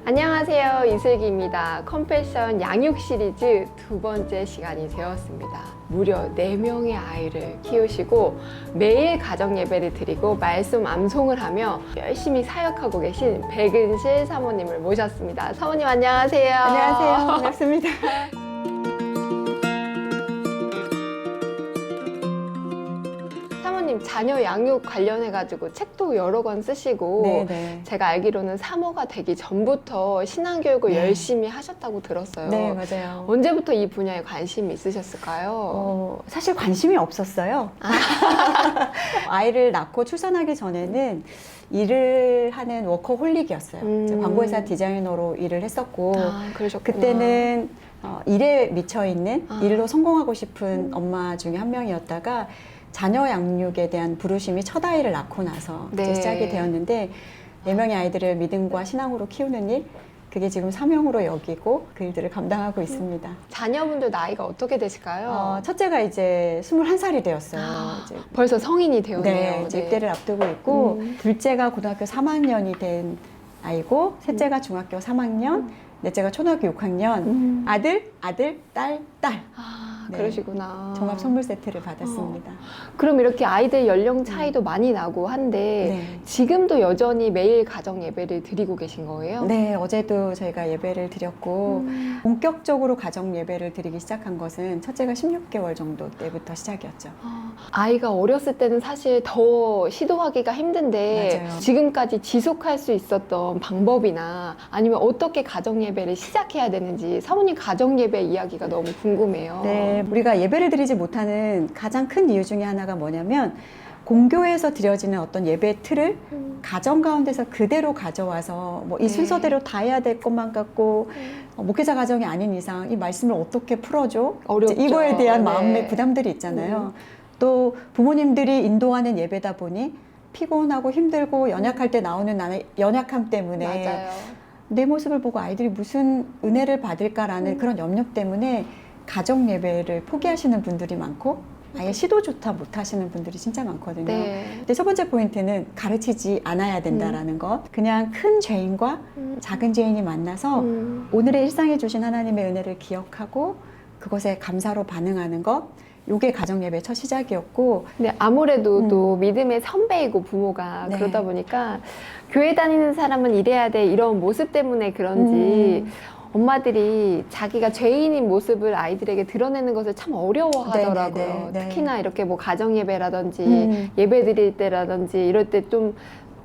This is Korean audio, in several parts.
안녕하세요, 이슬기입니다. 컴패션 양육 시리즈 두 번째 시간이 되었습니다. 무려 4명의 아이를 키우시고 매일 가정 예배를 드리고 말씀 암송을 하며 열심히 사역하고 계신 백은실 사모님을 모셨습니다. 사모님 안녕하세요. 안녕하세요. 반갑습니다. 사모님 자녀 양육 관련해가지고 책도 여러 권 쓰시고 네네. 제가 알기로는 사모가 되기 전부터 신앙교육을 네. 열심히 하셨다고 들었어요. 네, 맞아요. 언제부터 이 분야에 관심이 있으셨을까요? 사실 관심이 없었어요. 아이를 낳고 출산하기 전에는 일을 하는 워커홀릭이었어요. 제가 광고회사 디자이너로 일을 했었고, 그러셨구나. 그때는 일에 미쳐있는, 아. 일로 성공하고 싶은 엄마 중에 한 명이었다가 자녀 양육에 대한 부르심이 첫 아이를 낳고 나서 네. 이제 시작이 되었는데 4명의 아이들을 믿음과 신앙으로 키우는 일, 그게 지금 사명으로 여기고 그 일들을 감당하고 있습니다. 자녀분들 나이가 어떻게 되실까요? 첫째가 이제 21살이 되었어요. 이제 벌써 성인이 되었네요. 네, 이제 입대를 앞두고 있고, 둘째가 고등학교 3학년이 된 아이고, 셋째가 중학교 3학년, 넷째가 초등학교 6학년, 아들, 딸. 네. 그러시구나. 종합 선물 세트를 받았습니다. 그럼 이렇게 아이들 연령 차이도 많이 나고 한데 네. 지금도 여전히 매일 가정 예배를 드리고 계신 거예요? 네, 어제도 저희가 예배를 드렸고, 본격적으로 가정 예배를 드리기 시작한 것은 첫째가 16개월 정도 때부터 시작이었죠. 아이가 어렸을 때는 사실 더 시도하기가 힘든데 맞아요. 지금까지 지속할 수 있었던 방법이나 아니면 어떻게 가정 예배를 시작해야 되는지 사모님 가정 예배 이야기가 너무 궁금해요. 네, 우리가 예배를 드리지 못하는 가장 큰 이유 중에 하나가 뭐냐면, 공교회에서 드려지는 어떤 예배 틀을 가정 가운데서 그대로 가져와서 뭐 이 네. 순서대로 다 해야 될 것만 같고, 목회자 가정이 아닌 이상 이 말씀을 어떻게 풀어줘? 어렵죠. 이제 이거에 대한 네. 마음의 부담들이 있잖아요. 또 부모님들이 인도하는 예배다 보니 피곤하고 힘들고 연약할 때 나오는 나의 연약함 때문에 맞아요. 내 모습을 보고 아이들이 무슨 은혜를 받을까라는 그런 염려 때문에 가정 예배를 포기하시는 분들이 많고 아예 시도조차 못 하시는 분들이 진짜 많거든요. 네. 근데 첫 번째 포인트는 가르치지 않아야 된다라는 것. 그냥 큰 죄인과 작은 죄인이 만나서 오늘의 일상에 주신 하나님의 은혜를 기억하고 그것에 감사로 반응하는 것. 요게 가정 예배의 첫 시작이었고, 근데 아무래도 또 믿음의 선배이고 부모가 네. 그러다 보니까 교회 다니는 사람은 이래야 돼 이런 모습 때문에 그런지 엄마들이 자기가 죄인인 모습을 아이들에게 드러내는 것을 참 어려워하더라고요. 네네네. 특히나 이렇게 뭐 가정 예배라든지 예배 드릴 때라든지 이럴 때 좀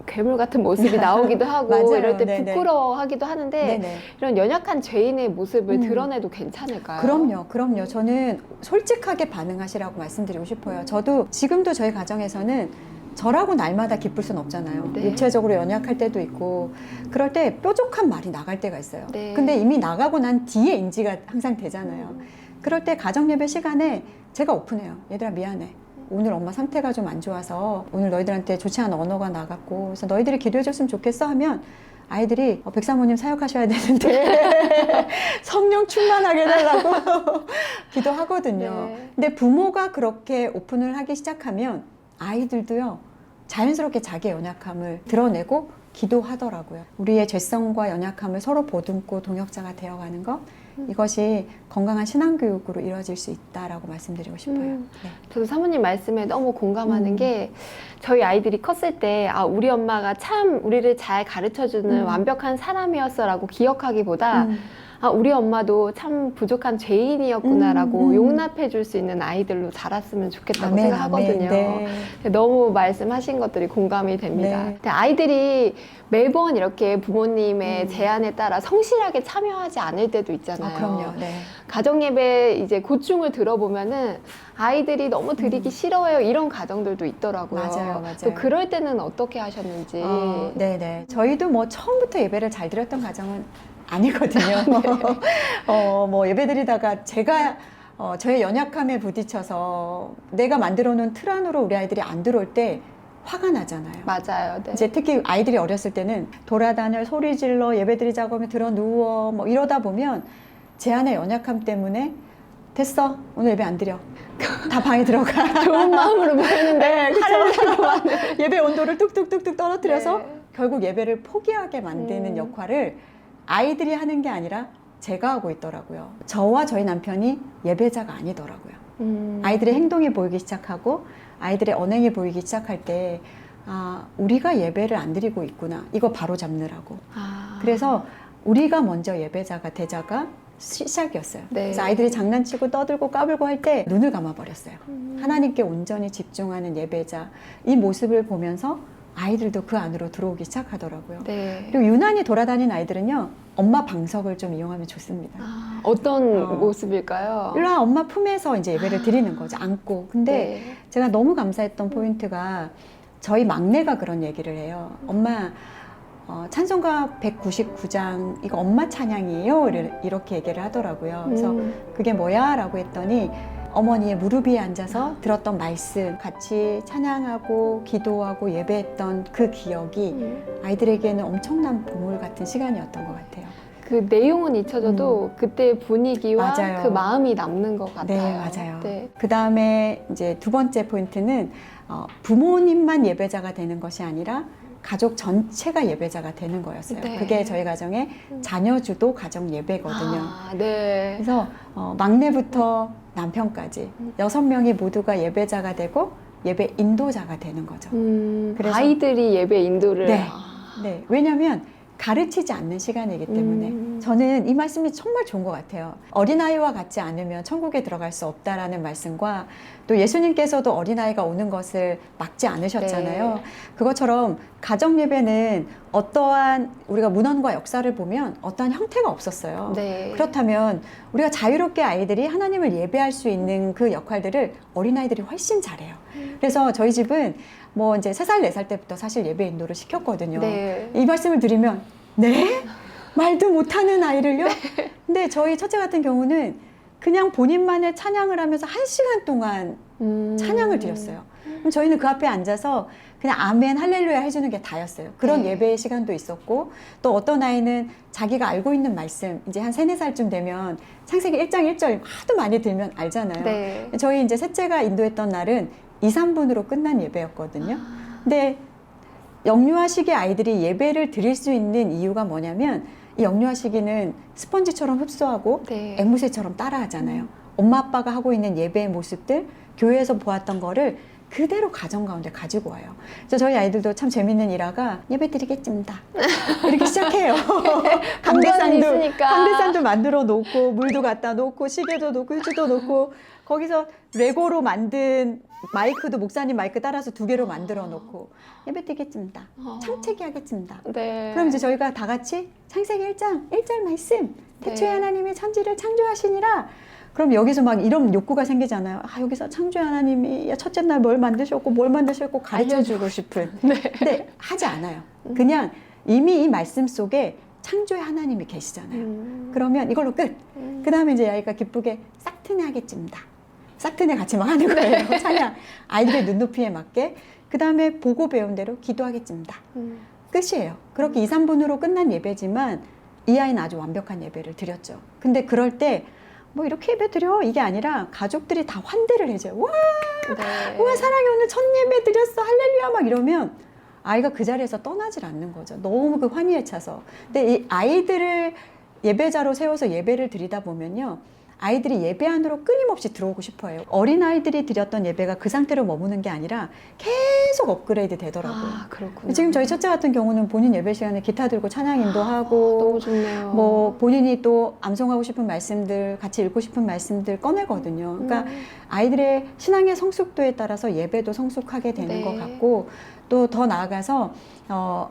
괴물 같은 모습이 나오기도 하고 맞아요. 이럴 때 네네. 부끄러워하기도 하는데 네네. 이런 연약한 죄인의 모습을 드러내도 괜찮을까요? 그럼요. 저는 솔직하게 반응하시라고 말씀드리고 싶어요. 저도 지금도 저희 가정에서는 저라고 날마다 기쁠 순 없잖아요. 네. 육체적으로 연약할 때도 있고 그럴 때 뾰족한 말이 나갈 때가 있어요. 네. 근데 이미 나가고 난 뒤에 인지가 항상 되잖아요. 그럴 때 가정 예배 시간에 제가 오픈해요. 얘들아 미안해. 오늘 엄마 상태가 좀 안 좋아서 오늘 너희들한테 좋지 않은 언어가 나갔고 그래서 너희들이 기도해 줬으면 좋겠어 하면 아이들이 백사모님 사역하셔야 되는데 성령 충만하게 해달라고 기도하거든요. 네. 근데 부모가 그렇게 오픈을 하기 시작하면 아이들도요 자연스럽게 자기의 연약함을 드러내고 기도하더라고요. 우리의 죄성과 연약함을 서로 보듬고 동역자가 되어가는 것, 이것이 건강한 신앙교육으로 이루어질 수 있다라고 말씀드리고 싶어요. 네. 저도 사모님 말씀에 너무 공감하는 게 저희 아이들이 컸을 때 우리 엄마가 참 우리를 잘 가르쳐주는 완벽한 사람이었어라고 기억하기보다 우리 엄마도 참 부족한 죄인이었구나라고 용납해 줄 수 있는 아이들로 자랐으면 좋겠다고 아멘, 생각하거든요. 아멘. 네. 너무 말씀하신 것들이 공감이 됩니다. 네. 근데 아이들이 매번 이렇게 부모님의 제안에 따라 성실하게 참여하지 않을 때도 있잖아요. 그럼요. 네. 가정예배 이제 고충을 들어보면은 아이들이 너무 드리기 싫어해요 이런 가정들도 있더라고요. 맞아요. 또 그럴 때는 어떻게 하셨는지. 네네. 저희도 뭐 처음부터 예배를 잘 드렸던 가정은 아니거든요. 뭐 예배 드리다가 제가 저의 연약함에 부딪혀서 내가 만들어 놓은 틀 안으로 우리 아이들이 안 들어올 때 화가 나잖아요. 맞아요. 네. 이제 특히 아이들이 어렸을 때는 돌아다녀 소리 질러 예배 드리자고 하면 들어 누워 뭐 이러다 보면 제 안의 연약함 때문에 됐어 오늘 예배 안 드려 다 방에 들어가 좋은 마음으로 모였는데 예배 온도를 뚝뚝뚝뚝 떨어뜨려서 네. 결국 예배를 포기하게 만드는 역할을 아이들이 하는 게 아니라 제가 하고 있더라고요. 저와 저희 남편이 예배자가 아니더라고요. 아이들의 행동이 보이기 시작하고 아이들의 언행이 보이기 시작할 때 우리가 예배를 안 드리고 있구나. 이거 바로 잡느라고. 그래서 우리가 먼저 예배자가 되자가 시작이었어요. 네. 그래서 아이들이 장난치고 떠들고 까불고 할 때 눈을 감아버렸어요. 하나님께 온전히 집중하는 예배자. 이 모습을 보면서 아이들도 그 안으로 들어오기 시작하더라고요. 네. 그리고 유난히 돌아다니는 아이들은요, 엄마 방석을 좀 이용하면 좋습니다. 어떤 모습일까요? 일로 와, 엄마 품에서 이제 예배를 드리는 거죠. 안고. 근데 네. 제가 너무 감사했던 포인트가 저희 막내가 그런 얘기를 해요. 엄마, 찬송가 199장, 이거 엄마 찬양이에요? 이렇게 얘기를 하더라고요. 그래서 그게 뭐야? 라고 했더니 어머니의 무릎 위에 앉아서 들었던 말씀, 같이 찬양하고 기도하고 예배했던 그 기억이 아이들에게는 엄청난 보물 같은 시간이었던 것 같아요. 그 내용은 잊혀져도 그때 분위기와 맞아요. 그 마음이 남는 것 같아요. 네, 맞아요. 네. 그 다음에 이제 두 번째 포인트는 부모님만 예배자가 되는 것이 아니라 가족 전체가 예배자가 되는 거였어요. 네. 그게 저희 가정의 자녀주도 가정 예배거든요. 네. 그래서 막내부터 남편까지 6명이 모두가 예배자가 되고 예배 인도자가 되는 거죠. 그래서- 아이들이 예배 인도를. 네. 네. 왜냐하면 가르치지 않는 시간이기 때문에 저는 이 말씀이 정말 좋은 것 같아요. 어린아이와 같지 않으면 천국에 들어갈 수 없다라는 말씀과 또 예수님께서도 어린아이가 오는 것을 막지 않으셨잖아요. 네. 그것처럼 가정예배는 어떠한 우리가 문헌과 역사를 보면 어떠한 형태가 없었어요. 네. 그렇다면 우리가 자유롭게 아이들이 하나님을 예배할 수 있는 그 역할들을 어린아이들이 훨씬 잘해요. 그래서 저희 집은 뭐 이제 3살, 4살 때부터 사실 예배 인도를 시켰거든요. 네. 이 말씀을 드리면 네? 말도 못하는 아이를요? 근데 저희 첫째 같은 경우는 그냥 본인만의 찬양을 하면서 1시간 동안 찬양을 드렸어요. 그럼 저희는 그 앞에 앉아서 그냥 아멘, 할렐루야 해주는 게 다였어요. 그런 네. 예배의 시간도 있었고 또 어떤 아이는 자기가 알고 있는 말씀 이제 한 3, 4살쯤 되면 창세기 1장 1절 하도 많이 들면 알잖아요. 네. 저희 이제 셋째가 인도했던 날은 2, 3분으로 끝난 예배였거든요. 근데 영유아 시기 아이들이 예배를 드릴 수 있는 이유가 뭐냐면 이 영유아 시기는 스펀지처럼 흡수하고 네. 앵무새처럼 따라하잖아요. 엄마 아빠가 하고 있는 예배의 모습들, 교회에서 보았던 거를 그대로 가정 가운데 가지고 와요. 그래서 저희 아이들도 참 재밌는 일화가 예배 드리겠습니다. 이렇게 시작해요. 강단이 있으니까. 강대산도 만들어 놓고 물도 갖다 놓고 시계도 놓고 휴지도 놓고 거기서 레고로 만든 마이크도 목사님 마이크 따라서 2개로 만들어 놓고 예배 드리겠습니다. 창세기 하겠습니다. 네. 그럼 이제 저희가 다 같이 창세기 1장 1절 말씀 태초에 네. 하나님이 천지를 창조하시니라. 그럼 여기서 막 이런 욕구가 생기잖아요. 여기서 창조의 하나님이 첫째 날 뭘 만드셨고 가르쳐주고 싶은. 네. 근데 하지 않아요. 그냥 이미 이 말씀 속에 창조의 하나님이 계시잖아요. 그러면 이걸로 끝. 그 다음에 이제 아이가 기쁘게 싹트네 하겠습니다. 싹트네 같이 막 하는 거예요. 찬양. 아이들의 눈높이에 맞게. 그 다음에 보고 배운 대로 기도하겠습니다. 끝이에요. 그렇게 2, 3분으로 끝난 예배지만 이 아이는 아주 완벽한 예배를 드렸죠. 근데 그럴 때 뭐 이렇게 예배 드려 이게 아니라 가족들이 다 환대를 해줘요. 와, 네. 와 사랑이 오늘 첫 예배 드렸어 할렐루야 막 이러면 아이가 그 자리에서 떠나질 않는 거죠. 너무 그 환희에 차서. 근데 이 아이들을 예배자로 세워서 예배를 드리다 보면요, 아이들이 예배 안으로 끊임없이 들어오고 싶어해요. 어린아이들이 드렸던 예배가 그 상태로 머무는 게 아니라 계속 업그레이드 되더라고요. 그렇군요. 지금 저희 첫째 같은 경우는 본인 예배 시간에 기타 들고 찬양 인도하고 너무 좋네요. 뭐 본인이 또 암송하고 싶은 말씀들, 같이 읽고 싶은 말씀들 꺼내거든요. 그러니까 아이들의 신앙의 성숙도에 따라서 예배도 성숙하게 되는 네. 것 같고, 또 더 나아가서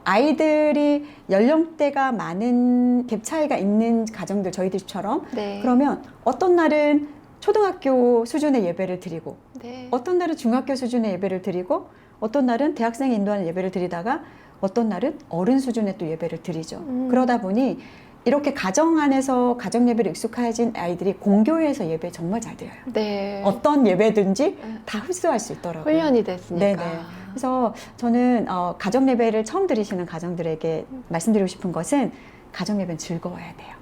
아이들이 연령대가 많은 갭 차이가 있는 가정들, 저희들 집처럼 네. 그러면 어떤 날은 초등학교 수준의 예배를 드리고 네. 어떤 날은 중학교 수준의 예배를 드리고 어떤 날은 대학생이 인도하는 예배를 드리다가 어떤 날은 어른 수준의 또 예배를 드리죠. 그러다 보니 이렇게 가정 안에서 가정 예배를 익숙해진 아이들이 공교회에서 예배 정말 잘 드려요. 네. 어떤 예배든지 다 흡수할 수 있더라고요. 훈련이 됐으니까. 네네. 그래서 저는 가정 예배를 처음 드리시는 가정들에게 말씀드리고 싶은 것은 가정 예배는 즐거워야 돼요.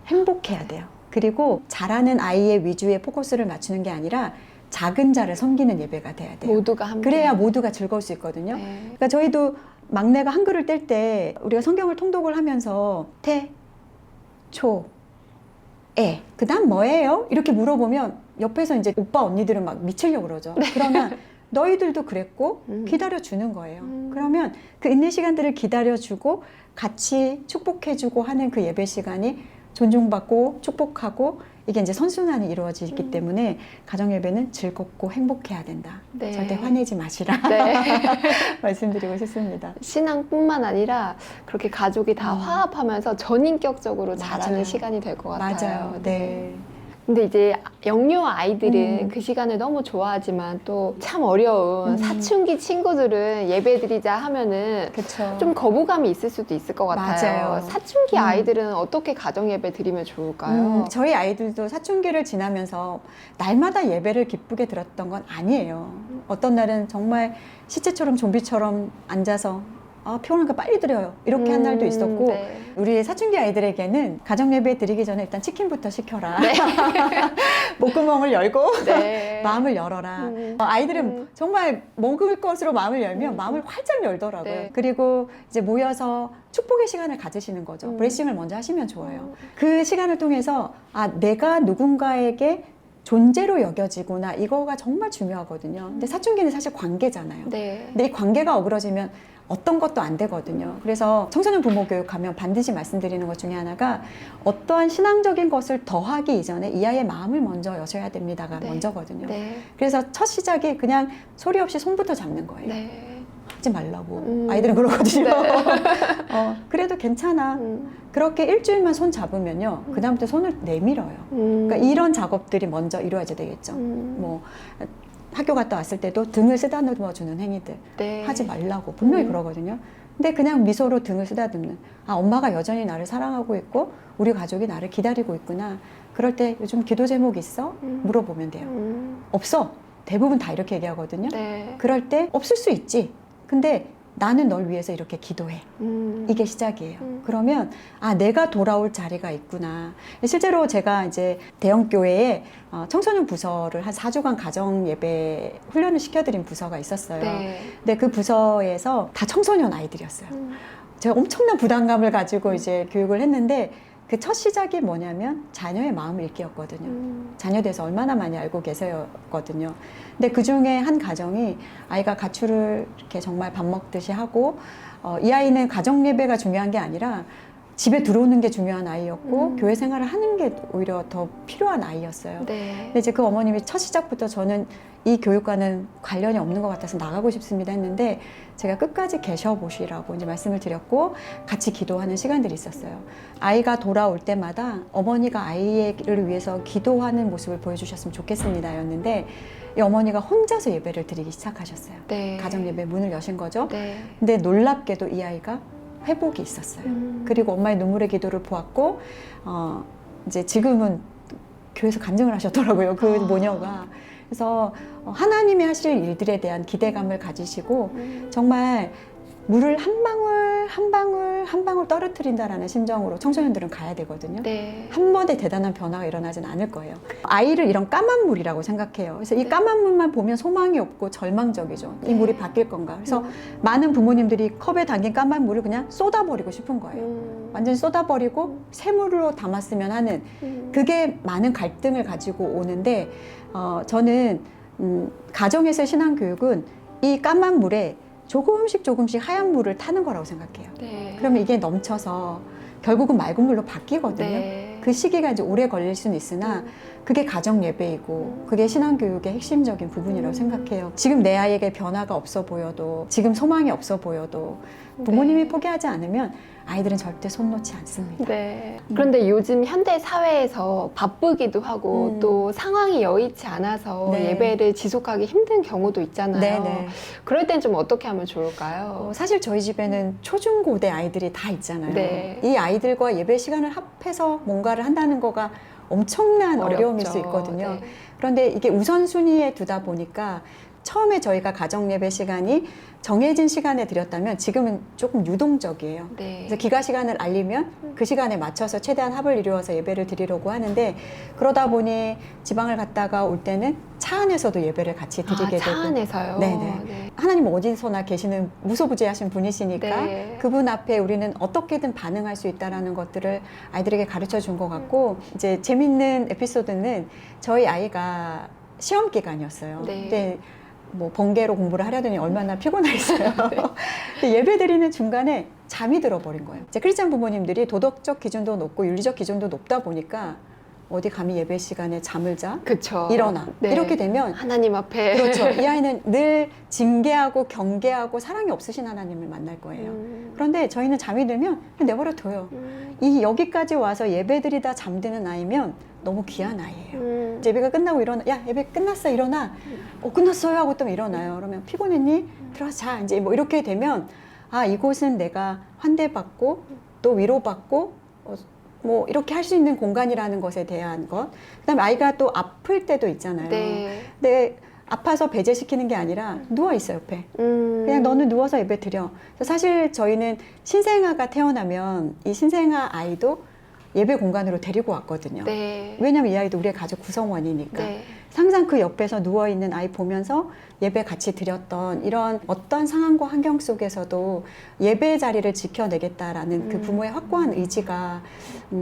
행복해야 돼요. 그리고 잘하는 아이의 위주에 포커스를 맞추는 게 아니라 작은 자를 섬기는 예배가 돼야 돼요. 모두가 함께. 그래야 모두가 즐거울 수 있거든요. 네. 그러니까 저희도 막내가 한글을 뗄 때 우리가 성경을 통독을 하면서 초, 애. 그 다음 뭐예요? 이렇게 물어보면 옆에서 이제 오빠 언니들은 막 미치려고 그러죠. 그러면 너희들도 그랬고 기다려주는 거예요. 그러면 그 인내 시간들을 기다려주고 같이 축복해주고 하는 그 예배 시간이 존중받고 축복하고 이게 이제 선순환이 이루어지기 때문에 가정 예배는 즐겁고 행복해야 된다. 네. 절대 화내지 마시라. 네. 말씀드리고 싶습니다. 신앙뿐만 아니라 그렇게 가족이 다 화합하면서 전인격적으로 자라는 맞아요. 시간이 될 것 같아요. 맞아요. 네. 근데 이제 영유 아이들은 그 시간을 너무 좋아하지만 또 참 어려운 사춘기 친구들은 예배 드리자 하면은 그렇죠. 좀 거부감이 있을 수도 있을 것 같아요. 맞아요. 사춘기 아이들은 어떻게 가정 예배 드리면 좋을까요? 저희 아이들도 사춘기를 지나면서 날마다 예배를 기쁘게 들었던 건 아니에요. 어떤 날은 정말 시체처럼 좀비처럼 앉아서 피곤하니까 빨리 드려요. 이렇게 한 날도 있었고 네. 우리 사춘기 아이들에게는 가정 예배 드리기 전에 일단 치킨부터 시켜라. 네. 목구멍을 열고 네. 마음을 열어라. 아이들은 정말 먹을 것으로 마음을 열면 마음을 활짝 열더라고요. 네. 그리고 이제 모여서 축복의 시간을 가지시는 거죠. 브레싱을 먼저 하시면 좋아요. 그 시간을 통해서 내가 누군가에게 존재로 여겨지구나. 이거가 정말 중요하거든요. 근데 사춘기는 사실 관계잖아요. 네. 근데 이 관계가 어그러지면 어떤 것도 안 되거든요. 그래서 청소년 부모 교육하면 반드시 말씀드리는 것 중에 하나가 어떠한 신앙적인 것을 더하기 이전에 이 아이의 마음을 먼저 여셔야 됩니다가 네. 먼저거든요. 네. 그래서 첫 시작이 그냥 소리 없이 손부터 잡는 거예요. 네. 하지 말라고. 아이들은 그러거든요. 그래도 괜찮아. 그렇게 일주일만 손 잡으면요. 그 다음부터 손을 내밀어요. 그러니까 이런 작업들이 먼저 이루어져야 되겠죠. 뭐 학교 갔다 왔을 때도 등을 쓰다듬어 주는 행위들 네. 하지 말라고 분명히 그러거든요. 근데 그냥 미소로 등을 쓰다듬는 엄마가 여전히 나를 사랑하고 있고 우리 가족이 나를 기다리고 있구나. 그럴 때 요즘 기도 제목 있어? 물어보면 돼요. 없어. 대부분 다 이렇게 얘기하거든요. 네. 그럴 때 없을 수 있지. 근데 나는 널 위해서 이렇게 기도해. 이게 시작이에요. 그러면 내가 돌아올 자리가 있구나. 실제로 제가 이제 대형 교회에 청소년 부서를 한 4주간 가정 예배 훈련을 시켜드린 부서가 있었어요. 네. 근데 그 부서에서 다 청소년 아이들이었어요. 제가 엄청난 부담감을 가지고 이제 교육을 했는데 그 첫 시작이 뭐냐면 자녀의 마음을 읽기였거든요. 자녀에 대해서 얼마나 많이 알고 계세요거든요. 근데 그 중에 한 가정이 아이가 가출을 이렇게 정말 밥 먹듯이 하고 이 아이는 가정 예배가 중요한 게 아니라 집에 들어오는 게 중요한 아이였고 교회 생활을 하는 게 오히려 더 필요한 아이였어요. 네. 근데 이제 그 어머님이 첫 시작부터 저는 이 교육과는 관련이 없는 것 같아서 나가고 싶습니다 했는데 제가 끝까지 계셔보시라고 이제 말씀을 드렸고 같이 기도하는 시간들이 있었어요. 아이가 돌아올 때마다 어머니가 아이를 위해서 기도하는 모습을 보여주셨으면 좋겠습니다 였는데 이 어머니가 혼자서 예배를 드리기 시작하셨어요. 네. 가정 예배 문을 여신 거죠. 네. 근데 놀랍게도 이 아이가 회복이 있었어요. 그리고 엄마의 눈물의 기도를 보았고 이제 지금은 교회에서 간증을 하셨더라고요. 그 모녀가. 그래서 하나님이 하실 일들에 대한 기대감을 가지시고 정말 물을 한 방울 한 방울 한 방울 떨어뜨린다라는 심정으로 청소년들은 가야 되거든요. 네. 한 번에 대단한 변화가 일어나진 않을 거예요. 아이를 이런 까만 물이라고 생각해요. 그래서 이 까만 물만 보면 소망이 없고 절망적이죠. 이 물이 바뀔 건가. 그래서 많은 부모님들이 컵에 담긴 까만 물을 그냥 쏟아버리고 싶은 거예요. 완전히 쏟아버리고 새물로 담았으면 하는 그게 많은 갈등을 가지고 오는데 저는 가정에서의 신앙교육은 이 까만 물에 조금씩 하얀 물을 타는 거라고 생각해요. 네. 그러면 이게 넘쳐서 결국은 맑은 물로 바뀌거든요. 네. 그 시기가 이제 오래 걸릴 수는 있으나 그게 가정 예배이고 그게 신앙교육의 핵심적인 부분이라고 생각해요. 지금 내 아이에게 변화가 없어 보여도 지금 소망이 없어 보여도 부모님이 포기하지 않으면 아이들은 절대 손 놓지 않습니다. 네. 그런데 요즘 현대 사회에서 바쁘기도 하고 또 상황이 여의치 않아서 네. 예배를 지속하기 힘든 경우도 있잖아요. 네네. 그럴 땐 좀 어떻게 하면 좋을까요? 사실 저희 집에는 초중고대 아이들이 다 있잖아요. 네. 이 아이들과 예배 시간을 합해서 뭔가를 한다는 거가 엄청난 어렵죠. 어려움일 수 있거든요. 네. 그런데 이게 우선순위에 두다 보니까 처음에 저희가 가정예배 시간이 정해진 시간에 드렸다면 지금은 조금 유동적이에요. 네. 그래서 기가 시간을 알리면 그 시간에 맞춰서 최대한 합을 이루어서 예배를 드리려고 하는데 그러다 보니 지방을 갔다가 올 때는 차 안에서도 예배를 같이 드리게 차 되고 안에서요? 네네. 네. 하나님 어디서나 계시는 무소부재하신 분이시니까 네. 그분 앞에 우리는 어떻게든 반응할 수 있다라는 것들을 아이들에게 가르쳐 준 것 같고 이제 재밌는 에피소드는 저희 아이가 시험 기간이었어요. 네. 근데 뭐 번개로 공부를 하려더니 얼마나 피곤했어요. 근데 예배 드리는 중간에 잠이 들어버린 거예요. 이제 크리스찬 부모님들이 도덕적 기준도 높고 윤리적 기준도 높다 보니까 어디 감히 예배 시간에 잠을 자? 그쵸. 일어나. 네. 이렇게 되면 하나님 앞에. 그렇죠. 이 아이는 늘 징계하고 경계하고 사랑이 없으신 하나님을 만날 거예요. 그런데 저희는 잠이 들면 그냥 내버려 둬요. 이 여기까지 와서 예배드리다 잠드는 아이면 너무 귀한 아이예요. 예배가 끝나고 일어나, 야 예배 끝났어 일어나. 끝났어요 하고 또 일어나요. 그러면 피곤했니? 들어가서 자. 이제 뭐 이렇게 되면 아 이곳은 내가 환대받고 또 위로받고 뭐 이렇게 할 수 있는 공간이라는 것에 대한 것. 그다음에 아이가 또 아플 때도 있잖아요. 네. 근데 아파서 배제시키는 게 아니라 누워 있어 옆에. 그냥 너는 누워서 예배 드려. 그래서 사실 저희는 신생아가 태어나면 이 신생아 아이도 예배 공간으로 데리고 왔거든요. 네. 왜냐면 이 아이도 우리의 가족 구성원이니까. 네. 항상 그 옆에서 누워있는 아이 보면서 예배 같이 드렸던 이런 어떤 상황과 환경 속에서도 예배 자리를 지켜내겠다라는 그 부모의 확고한 의지가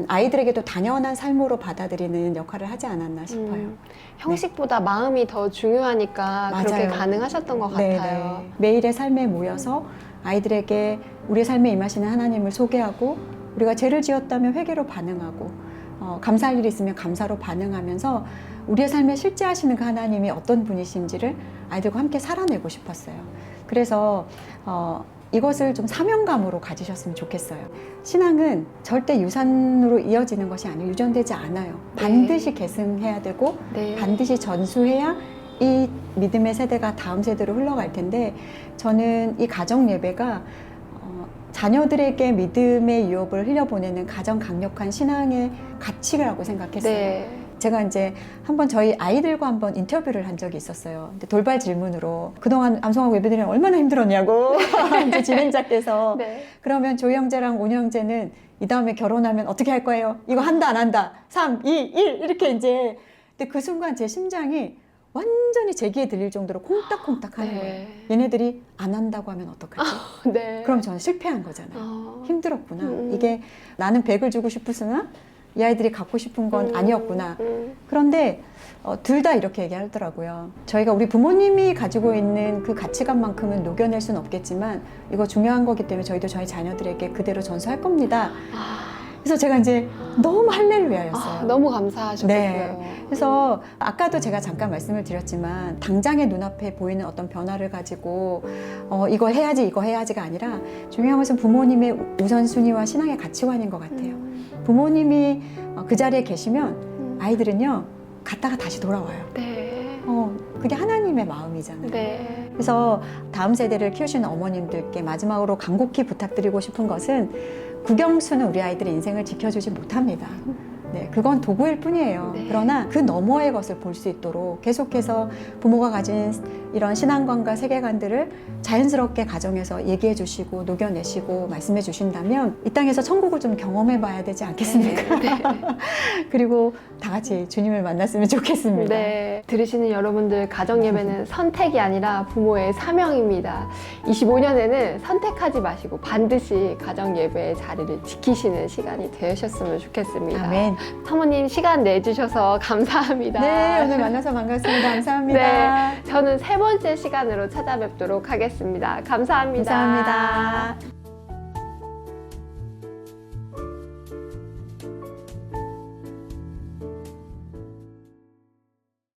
아이들에게도 당연한 삶으로 받아들이는 역할을 하지 않았나 싶어요. 형식보다 마음이 더 중요하니까 그렇게 맞아요. 가능하셨던 것 네, 같아요. 네. 매일의 삶에 모여서 아이들에게 우리의 삶에 임하시는 하나님을 소개하고 우리가 죄를 지었다면 회개로 반응하고 감사할 일이 있으면 감사로 반응하면서 우리의 삶에 실제 하시는 그 하나님이 어떤 분이신지를 아이들과 함께 살아내고 싶었어요. 그래서 이것을 좀 사명감으로 가지셨으면 좋겠어요. 신앙은 절대 유산으로 이어지는 것이 아니고 유전되지 않아요. 반드시 계승해야 되고 네. 반드시 전수해야 이 믿음의 세대가 다음 세대로 흘러갈 텐데 저는 이 가정 예배가 자녀들에게 믿음의 유업을 흘려보내는 가장 강력한 신앙의 가치라고 생각했어요. 네. 제가 이제 한번 저희 아이들과 한번 인터뷰를 한 적이 있었어요. 근데 돌발 질문으로 그동안 암송하고 예배드리면 얼마나 힘들었냐고 이제 진행자께서 네. 그러면 조이 형제랑 온유 형제는 이 다음에 결혼하면 어떻게 할 거예요? 이거 한다 안 한다? 3, 2, 1 이렇게 이제 근데 그 순간 제 심장이 완전히 제 귀에 들릴 정도로 콩닥콩닥 하는 네. 거예요. 얘네들이 안 한다고 하면 어떡하지? 네. 그럼 저는 실패한 거잖아요. 힘들었구나. 음. 이게 나는 100을 주고 싶으나 이 아이들이 갖고 싶은 건 아니었구나. 그런데 둘 다 이렇게 얘기하더라고요. 저희가 우리 부모님이 가지고 있는 그 가치관만큼은 녹여낼 수는 없겠지만 이거 중요한 거기 때문에 저희도 저희 자녀들에게 그대로 전수할 겁니다. 그래서 제가 이제 너무 할렐루야였어요. 너무 감사하셨어요. 네. 그래서 아까도 제가 잠깐 말씀을 드렸지만 당장의 눈앞에 보이는 어떤 변화를 가지고 이걸 해야지 이거 해야지가 아니라 중요한 것은 부모님의 우선순위와 신앙의 가치관인 것 같아요. 부모님이 그 자리에 계시면 아이들은요 갔다가 다시 돌아와요. 네. 그게 하나님의 마음이잖아요. 네. 그래서 다음 세대를 키우시는 어머님들께 마지막으로 간곡히 부탁드리고 싶은 것은 국영수는 우리 아이들의 인생을 지켜주지 못합니다. 네, 그건 도구일 뿐이에요. 네. 그러나 그 너머의 것을 볼 수 있도록 계속해서 부모가 가진 이런 신앙관과 세계관들을 자연스럽게 가정에서 얘기해 주시고 녹여내시고 말씀해 주신다면 이 땅에서 천국을 좀 경험해 봐야 되지 않겠습니까? 네. 그리고 다 같이 주님을 만났으면 좋겠습니다. 네. 들으시는 여러분들 가정 예배는 선택이 아니라 부모의 사명입니다. 25년에는 선택하지 마시고 반드시 가정 예배의 자리를 지키시는 시간이 되셨으면 좋겠습니다. 아멘. 사모님 시간 내주셔서 감사합니다. 네, 오늘 만나서 반갑습니다. 감사합니다. 네, 저는 세 번째 시간으로 찾아뵙도록 하겠습니다. 감사합니다. 감사합니다.